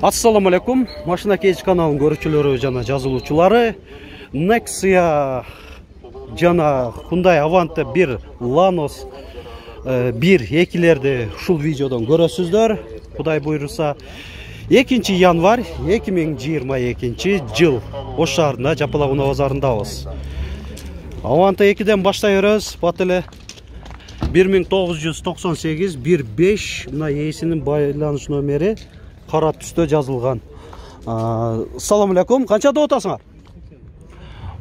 Assalamu alaikum. Машина Кейдж каналының көрүүчүлөрү жана жазылуучулары. Nexia жана Hyundai Avante 1 Lanos 1-2-лерди ушул видеодон көрөсүздөр. Кудай буйруса 2 январь 2022 жыл Ош шаарында Жапалак Унаа базарындабыз. Avante 2ден баштай беребиз. Бат эле 1998 15 мына ээсинин байланыш номери кара түстө жазылган. Ассаламу алейкум. Канчада отасыңар?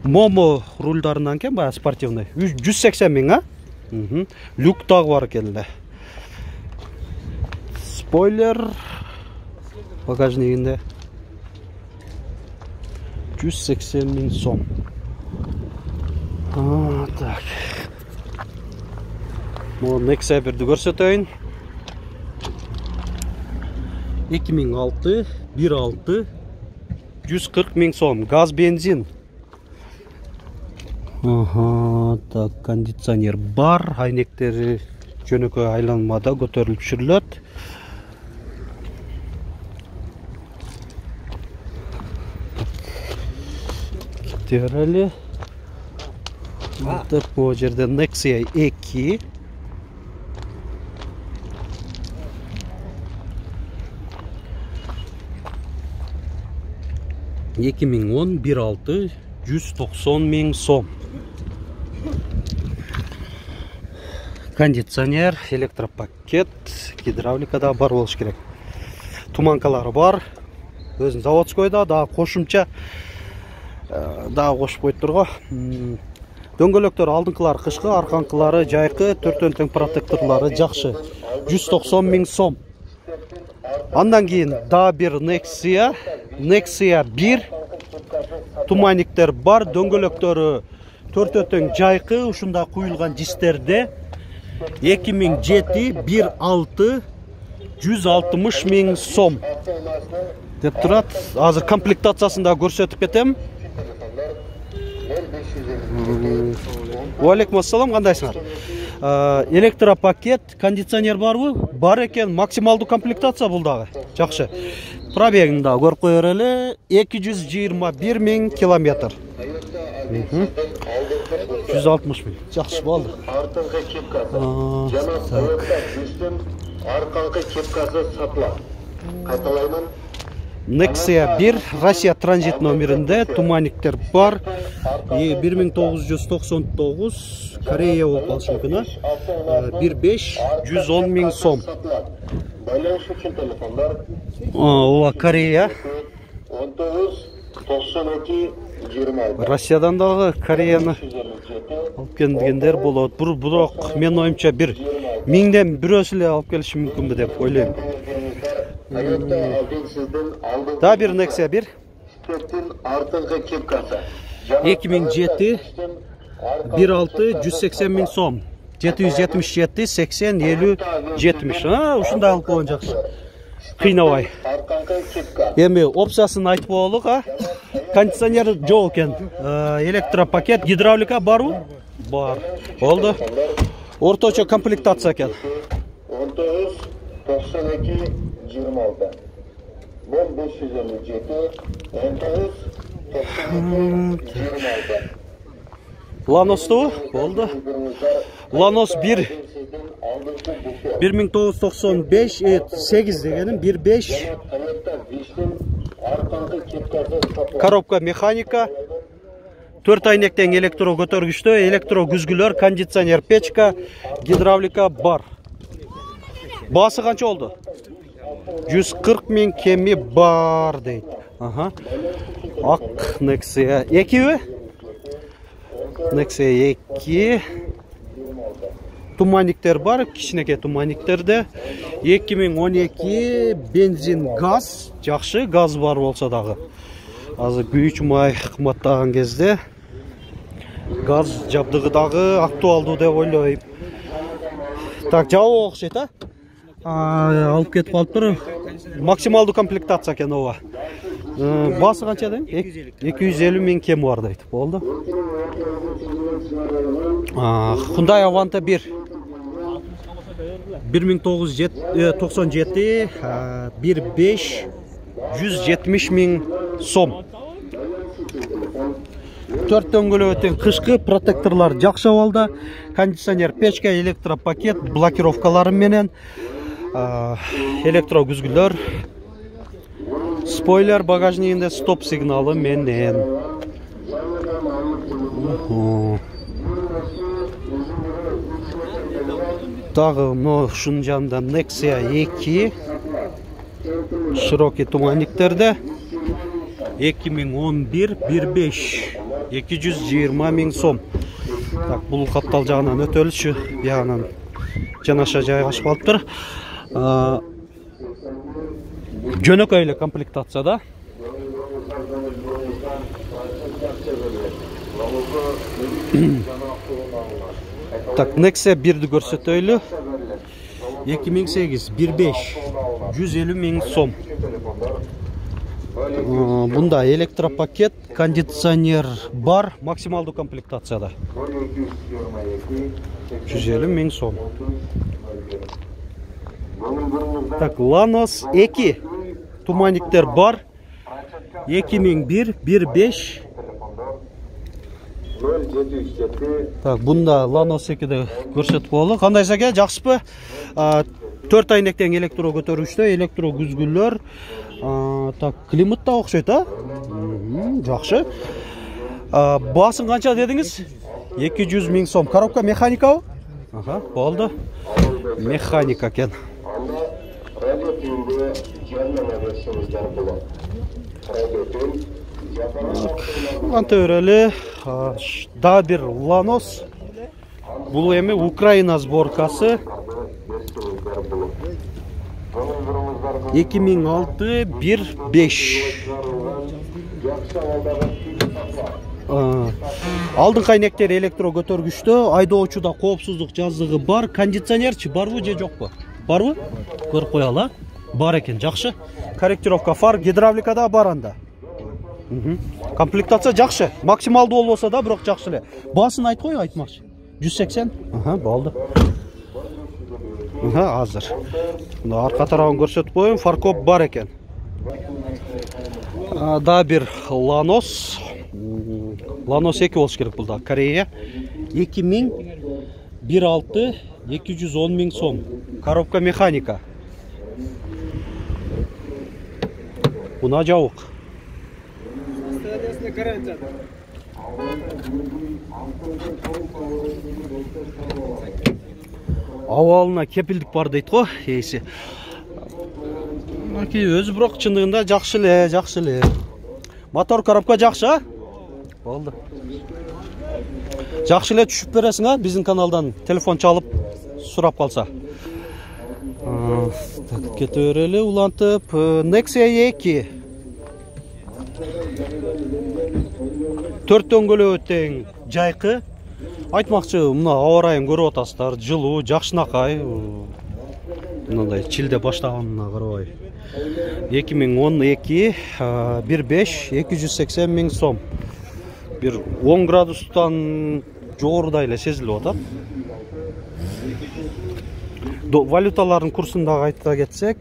Момо рульдарынан кен бая спортивный. 180 миң, а? Люк дагы бар экен эле. Спойлер багажнигинде 180 миң сом. Так. Могу Nexia 1-ди көрсөтөйүн. 2006 1.6 140 миң сом. Газ, бензин. Так, кондиционер бар. Айнектери жөнөкөй айланмада көтөрүлүп түшүрүлөт. Кетерели. Так, бул жерде Nexia 2. Екі мың 10 1.6 190 миң сом. Кондиционер, электропакет, гидравликада бар болуш керек. Туманкалары бар. Өзүн заводскойда да кошумча да кошуп койуптур го. Дөңгөлөктөр алдыңкылары кышкы, арканкылары жайкы, төртөн тең протекторлору жакшы. 190 миң сом. Андан кийин да бир Nexia 1. Туманниктер бар, дөңгөлөктөрү төртөн тең жайкы, ушунда куюлган жистерде 2007 1.6 160 миң сом деп турат. Азыр комплектациясын да көрсөтүп кетем. Алейкум ассалам, кандайсыңар? Электропакет, кондиционер барбы? Бар экен, максималдуу комплектация бул дагы. Жакшы. Пробегин да көрүп коёр эле, 221 миң километр. 160 миң. Жакшы болду. Артыңкы кепкасы. Жана союкта жүздүн арканкы кепкасы сатылат. Кайталаймын. Nexia 1 Россия транзит номеринде туманниктер бар. 1999 Корея болуп калышы мүмкүн, а? 15 110 миң сом. Байланыш үчүн телефондар. Ооба, Корея. 19 92 20. Россиядан дагы Кореяны алып келгендер болот. Бирок мен оюмча бир миңден бирөөсү эле алып келиши мүмкүнбү деп ойлойм. Да бир Nexia 1. Артыңкы кепкасы. 2007 1.6 180 миң сом. 777 80 50 70. Ушундай алып койгон жакшы. Кыйнабай. Арканкы кепка. Эми опциясын айтып коелук, а? Кондиционер жок экен. Электропакет, гидравлика барбы? Бар. Болду. Орточо комплектация экен. 19 92 26. 1557 19 92 26. Lanos'tu, oldu. Lanos 1 1995 8 degenim 15 коробка механика 4 айнектен электро көтөргүчтө, электро күзгүлөр, кондиционер, печка, гидравлика бар. Басы канча болду? 140 миң кеми бар дейт. Ак Nexia 2. Nexia 2. Туманниктер бар, кичинекей туманниктерде. 2012 бензин, газ, жакшы, газ бар болсо дагы. Азыр күйүүчү май кымбаттаган кезде газ жабдыгы дагы актуалдуу деп ойлойм. Так, жабы окшойт, а? Алып кетип калыптыр. Максималдуу комплектация экен ооба. Басы канча дейм? 250 миң кем бар дейт. Болду. Hyundai Avante 1 1997 15 170 000 сом. 4 дөңгөлөктен кышкы протекторлар жакшы абалда. Кондиционер, печка, электропакет, блокировкалары менен, электро күзгүлөр, спойлер багажнигинде стоп сигналы менен. Дагы ушунун жанында Nexia 2 широкий туманниктерде 2011 1.5 220 000 сом. Так, бул каптал жагынан өтөлүшү, бягынан жанаша жайгашып алыптыр. Жөнөкөй эле комплектацияда. Так, Nexia 1'di көрсөтөйлү. 2008 1.5 150 000 сом. Бунда электропакет, кондиционер бар, максималдуу комплектацияда. 150 000 сом. Так, Lanos 2 туманниктер бар. 2001 1.5. Так, бунда Lanos 2'de көрсөтүп болду. Кандай саке, жакшыпы? 4 айнектен электро көтөргүчтө, электро күзгүлөр. Так, климат да окшойт, жакшы. Басын канча дедиңиз? 200 000 сом. Коробка механикабы? Аха, болду. Механика экен. Анта өрелі, да бир Lanos. Бул эми Украина сборкасы. 2006 1.5. Алдыңкы айнектер электро көтөргүчтө, айдоочуда коопсуздук жаздыгы бар. Кондиционерчи барбы же жокпу? Барбы? Көрүп коелу. Бар экен, жакшы. Корректировка фар, гидравликада бар анда. Комплектация жакшы. Максималдуу болбосо да, бирок жакшы эле. Басын айт кой, айтмакчы. 180. Аха, болду. Азыр. Арка тарабын көрсөтүп коеюн, фаркоп бар экен. Да бир Lanos. Lanos 2 болуш керек булда. Корея. 2001 210 000 сом. Коробка механика. Буна жабык. Авалына кепилдик бар дейт го, эси. Өзү бирок чындыгында жакшы эле. Мотор, коробка жакшы, болду. Жакшы эле түшүп бересиң, биздин каналдан телефон чалып сурап калса. Так, кете берели, улантып. Nexia 2 4 дөңгөлөктен жайкы. Айтмакчы, мына аба ырайын көрүп атасыздар, жылуу, жакшынакай. Мындай чилде баштаганына карабай. 2012 1.5 280 000 сом. Бир 10 градустан жогоруда эле сезилип атат. Валюталардын курсун дагы айта кетсек,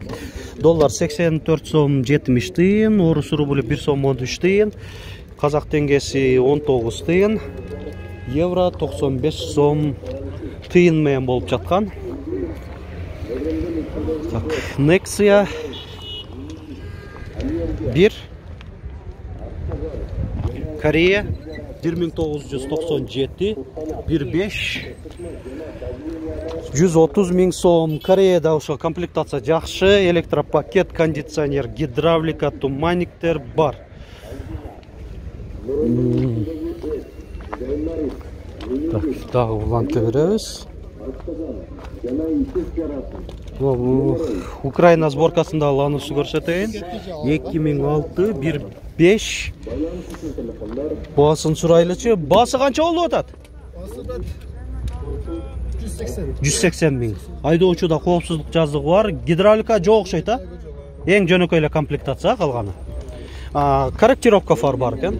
доллар 84 сом 70 тыйын, орус рубль 1 сом 13 тыйын, казак теңгеси 19 тыйын, евро 95 сом тыйын менен болуп жаткан. Так, Nexia 1 Корея 1997 1.5 130 000 сом. Кореяда ошо комплектация жакшы, электропакет, кондиционер, гидравлика, туманниктер бар. Так, дагы улантып беребиз. Украина сборкасында Lanos'u көрсөтөйүн. 2006 1.5 басын сурайлычы. Басы канча болуп атат? 180 000. Айдоочуда коопсуздук жаздыгы бар. Гидравлика жок окшойт, эң жөнөкөй эле комплектация калганы. Корректировка фар бар экен.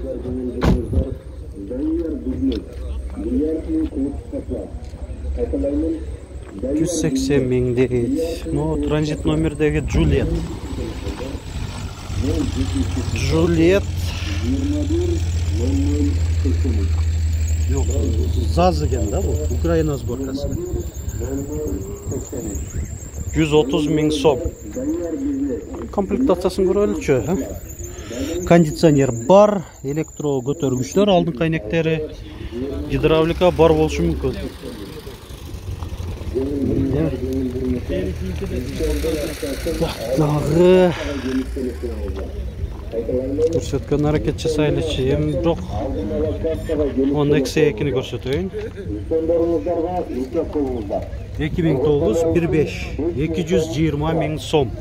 180 000 дейт. Транзит номердеги Juliet. Juliet. Yok, Zaz eкен da bu. Ukrayna sborkası. 130 000 so'm. Komplектациясын көрелікші. Кондиционер бар, электро көтергүчтөр, алдын кайнектери, гидравлика бар болушу мүмкүн. Дагы көрсөткөн аракет жасайлычы, эми бирок оны X2-ни көрсөтөйүн. 2009 1.5 220 000 сом.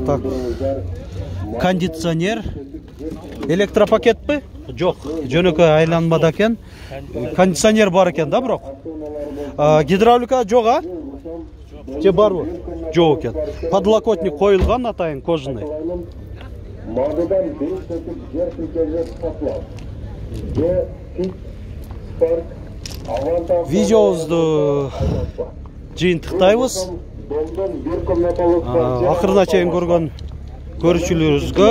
Так. Кондиционер. Электропакет пе? Жок, жөнөкөй айланмада экен. Кондиционер бар экен да, бирок. Гидравлика жок, а? Же барбы? Жок экен. Подлокотник коюлган атайын кожаный. Модудан 5 сотук жер тилкеге сатылат. Же фикс парк авантаж. Видеобузду жыйынтыктайбыз. Акырына чейин көргөн көрүүчүлөрүбүзгө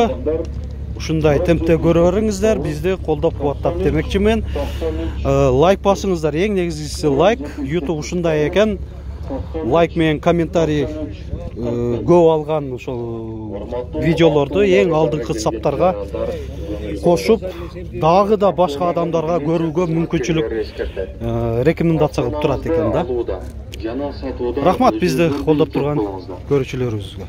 ушундай темпте көрө бериңиздер, бизди колдоп кубаттап демекчимин. Лайк басыңыздар, эң негизгиси лайк. YouTube ушундай экен. Лайк менен комментарий көп алган ошол видеолорду эң алдыңкы саптарга кошуп, дагы да башка адамдарга көрүүгө мүмкүнчүлүк рекомендация кылып турат экен да. Рахмат бизди колдоп турган көрүүчүлөрүбүзгө.